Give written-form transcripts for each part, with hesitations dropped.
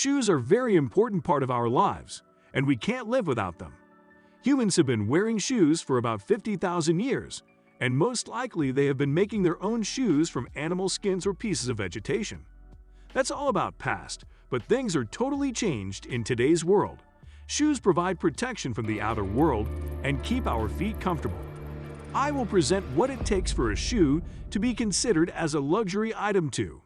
Shoes are a very important part of our lives, and we can't live without them. Humans have been wearing shoes for about 50,000 years, and most likely they have been making their own shoes from animal skins or pieces of vegetation. That's all about past, but things are totally changed in today's world. Shoes provide protection from the outer world and keep our feet comfortable. I will present what it takes for a shoe to be considered as a luxury item too.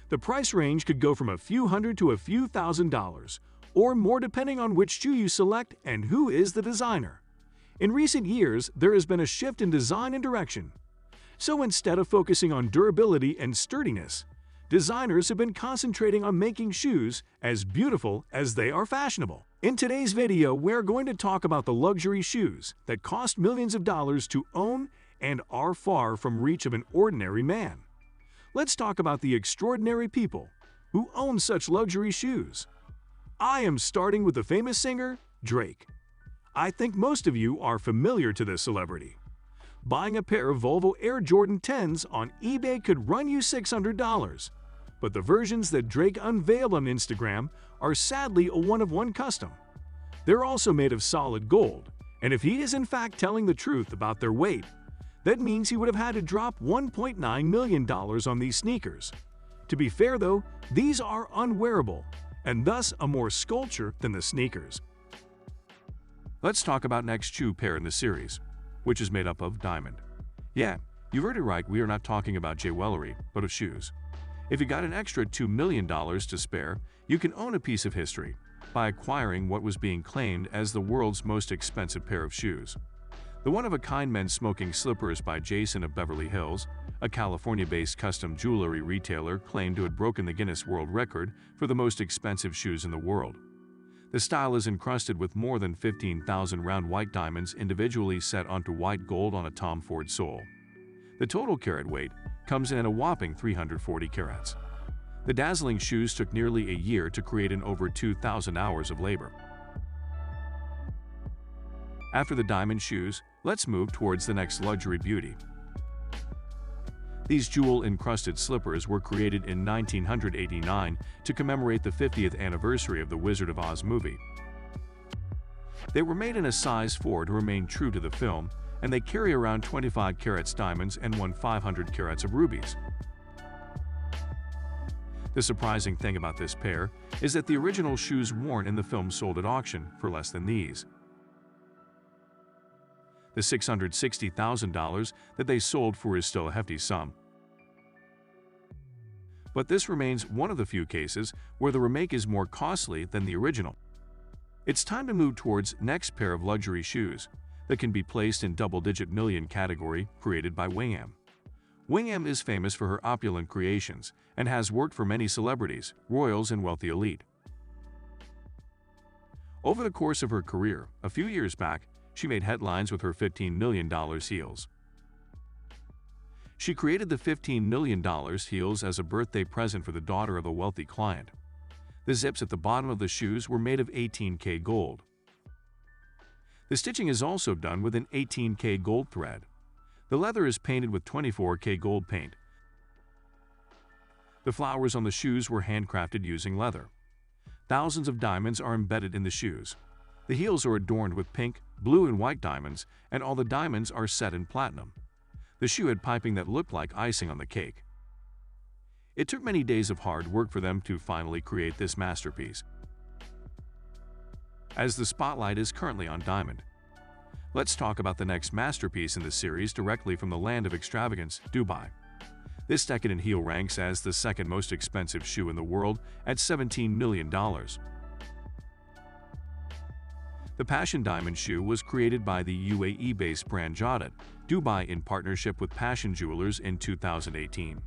The price range could go from a few hundred to a few $1,000s, or more depending on which shoe you select and who is the designer. In recent years, there has been a shift in design and direction. So instead of focusing on durability and sturdiness, designers have been concentrating on making shoes as beautiful as they are fashionable. In today's video, we're going to talk about the luxury shoes that cost millions of dollars to own and are far from reach of an ordinary man. Let's talk about the extraordinary people who own such luxury shoes. I am starting with the famous singer, Drake. I think most of you are familiar to this celebrity. Buying a pair of Volvo Air Jordan 10s on eBay could run you $600, but the versions that Drake unveiled on Instagram are sadly a one-of-one custom. They're also made of solid gold, and if he is in fact telling the truth about their weight, that means he would have had to drop $1.9 million on these sneakers. To be fair though, these are unwearable, and thus a more sculpture than the sneakers. Let's talk about next shoe pair in the series, which is made up of diamond. Yeah, you heard it right, we are not talking about jewelry, but of shoes. If you got an extra $2 million to spare, you can own a piece of history by acquiring what was being claimed as the world's most expensive pair of shoes. The one-of-a-kind men's smoking slippers by Jason of Beverly Hills, a California-based custom jewelry retailer, claimed to have broken the Guinness World Record for the most expensive shoes in the world. The style is encrusted with more than 15,000 round white diamonds individually set onto white gold on a Tom Ford sole. The total carat weight comes in at a whopping 340 carats. The dazzling shoes took nearly a year to create in over 2,000 hours of labor. After the diamond shoes, let's move towards the next luxury beauty. These jewel-encrusted slippers were created in 1989 to commemorate the 50th anniversary of the Wizard of Oz movie. They were made in a size 4 to remain true to the film, and they carry around 25 carats diamonds and 500 carats of rubies. The surprising thing about this pair is that the original shoes worn in the film sold at auction for less than these. The $660,000 that they sold for is still a hefty sum. But this remains one of the few cases where the remake is more costly than the original. It's time to move towards next pair of luxury shoes that can be placed in double-digit million category, created by Wingham. Wingham is famous for her opulent creations and has worked for many celebrities, royals, and wealthy elite. Over the course of her career, a few years back, she made headlines with her $15 million heels. She created the $15 million heels as a birthday present for the daughter of a wealthy client. The zips at the bottom of the shoes were made of 18K gold. The stitching is also done with an 18K gold thread. The leather is painted with 24K gold paint. The flowers on the shoes were handcrafted using leather. Thousands of diamonds are embedded in the shoes. The heels are adorned with pink, blue, and white diamonds, and all the diamonds are set in platinum. The shoe had piping that looked like icing on the cake. It took many days of hard work for them to finally create this masterpiece. As the spotlight is currently on diamond, let's talk about the next masterpiece in the series directly from the land of extravagance, Dubai. This decadent heel ranks as the second most expensive shoe in the world at $17 million. The Passion Diamond shoe was created by the UAE-based brand Jawdat, Dubai in partnership with Passion Jewelers in 2018.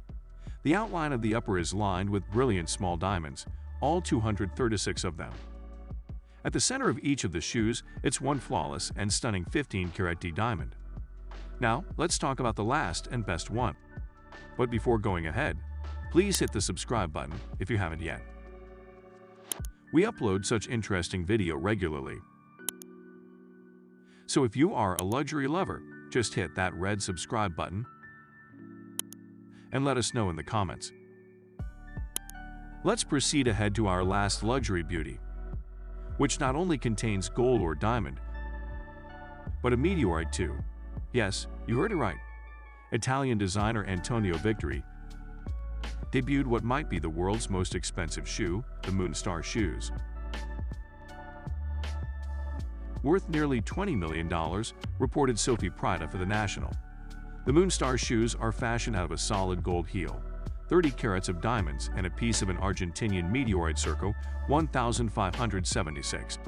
The outline of the upper is lined with brilliant small diamonds, all 236 of them. At the center of each of the shoes, it's one flawless and stunning 15-karat D diamond. Now, let's talk about the last and best one. But before going ahead, please hit the subscribe button if you haven't yet. We upload such interesting video regularly. So if you are a luxury lover, just hit that red subscribe button and let us know in the comments. Let's proceed ahead to our last luxury beauty, which not only contains gold or diamond, but a meteorite too. Yes, you heard it right. Italian designer Antonio Victori debuted what might be the world's most expensive shoe, the Moonstar shoes. Worth nearly $20 million, reported Sophie Prada for The National. The Moonstar shoes are fashioned out of a solid gold heel, 30 carats of diamonds, and a piece of an Argentinian meteorite circa 1576.